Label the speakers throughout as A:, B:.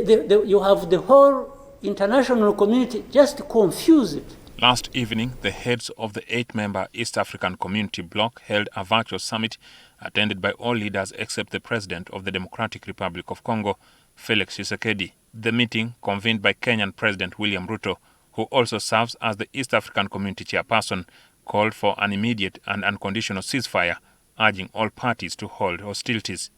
A: you have the whole international community just confused.
B: Last evening, the heads of the 8-member East African Community Bloc held a virtual summit attended by all leaders except the President of the Democratic Republic of Congo, Félix Tshisekedi. The meeting, convened by Kenyan President William Ruto, who also serves as the East African Community Chairperson, called for an immediate and unconditional ceasefire, urging all parties to halt hostilities.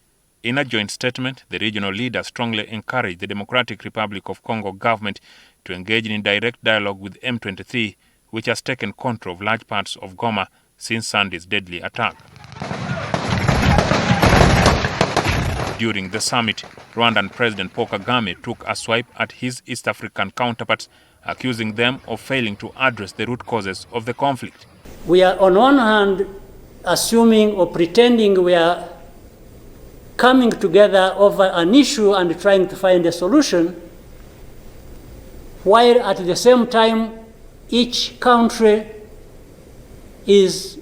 B: In a joint statement, the regional leaders strongly encouraged the Democratic Republic of Congo government to engage in direct dialogue with M23, which has taken control of large parts of Goma since Sunday's deadly attack. During the summit, Rwandan President Paul Kagame took a swipe at his East African counterparts, accusing them of failing to address the root causes of the conflict.
A: We are on one hand assuming or pretending we are coming together over an issue and trying to find a solution, while at the same time each country is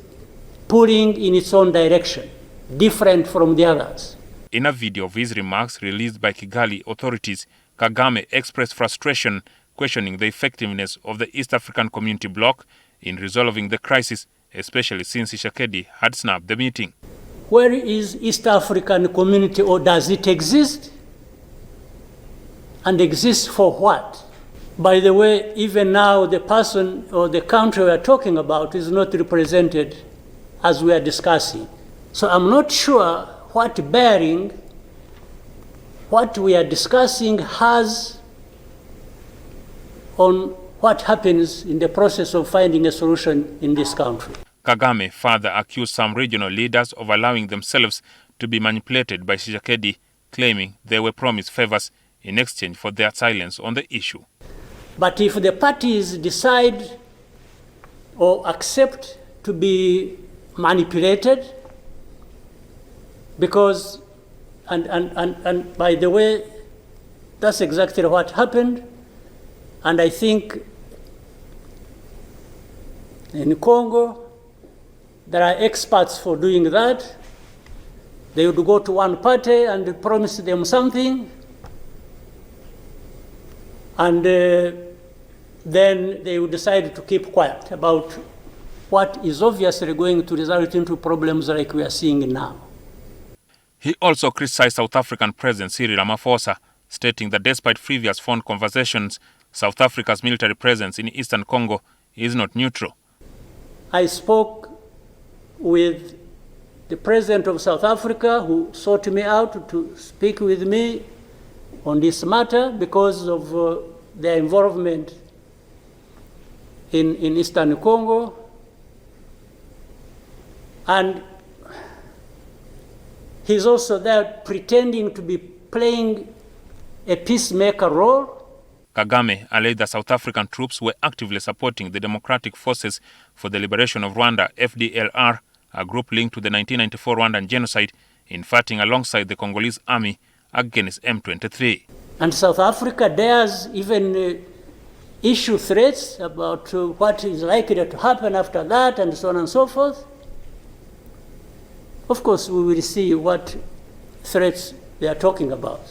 A: pulling in its own direction, different from the others.
B: In a video of his remarks released by Kigali authorities, Kagame expressed frustration, questioning the effectiveness of the East African Community Bloc in resolving the crisis, especially since Tshisekedi had snapped the meeting.
A: Where is East African Community, or does it exist? And exist for what? By the way, even now the person or the country we are talking about is not represented as we are discussing. So I'm not sure what bearing what we are discussing has on what happens in the process of finding a solution in this country.
B: Kagame further accused some regional leaders of allowing themselves to be manipulated by Tshisekedi, claiming they were promised favors in exchange for their silence on the issue.
A: But if the parties decide or accept to be manipulated, because, and by the way, that's exactly what happened, and I think in Congo, there are experts for doing that. They would go to one party and promise them something, and then they would decide to keep quiet about what is obviously going to result into problems like we are seeing now.
B: He also criticized South African President Cyril Ramaphosa, stating that despite previous phone conversations, South Africa's military presence in eastern Congo is not neutral.
A: I spoke with the President of South Africa, who sought me out to speak with me on this matter because of their involvement in eastern Congo. And he's also there pretending to be playing a peacemaker role.
B: Kagame alleged that South African troops were actively supporting the Democratic Forces for the Liberation of Rwanda, FDLR, a group linked to the 1994 Rwandan genocide, in fighting alongside the Congolese army against M23.
A: And South Africa dares even issue threats about what is likely to happen after that, and so on and so forth. Of course, we will see what threats they are talking about.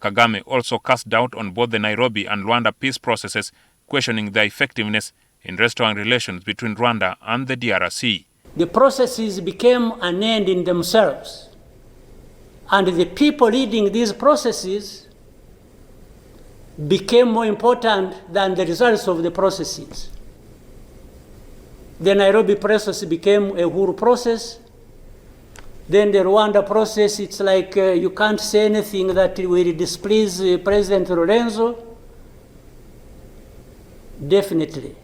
B: Kagame also cast doubt on both the Nairobi and Rwanda peace processes, questioning their effectiveness in restoring relations between Rwanda and the DRC.
A: The processes became an end in themselves, and the people leading these processes became more important than the results of the processes. The Nairobi process became a Uhuru process. Then the Rwanda process, it's like you can't say anything that will displease President Lorenzo. Definitely,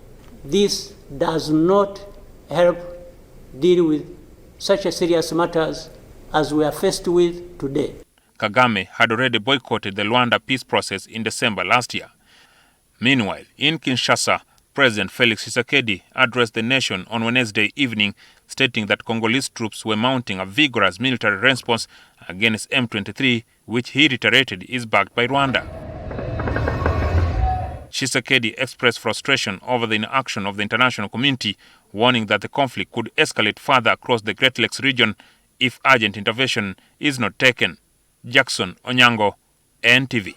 A: this does not help deal with such a serious matters as we are faced with today.
B: Kagame had already boycotted the Rwanda peace process in December last year. Meanwhile, in Kinshasa, President Félix Tshisekedi addressed the nation on Wednesday evening, stating that Congolese troops were mounting a vigorous military response against M23, which he reiterated is backed by Rwanda. Tshisekedi expressed frustration over the inaction of the international community, warning that the conflict could escalate further across the Great Lakes region if urgent intervention is not taken. Jackson Onyango, NTV.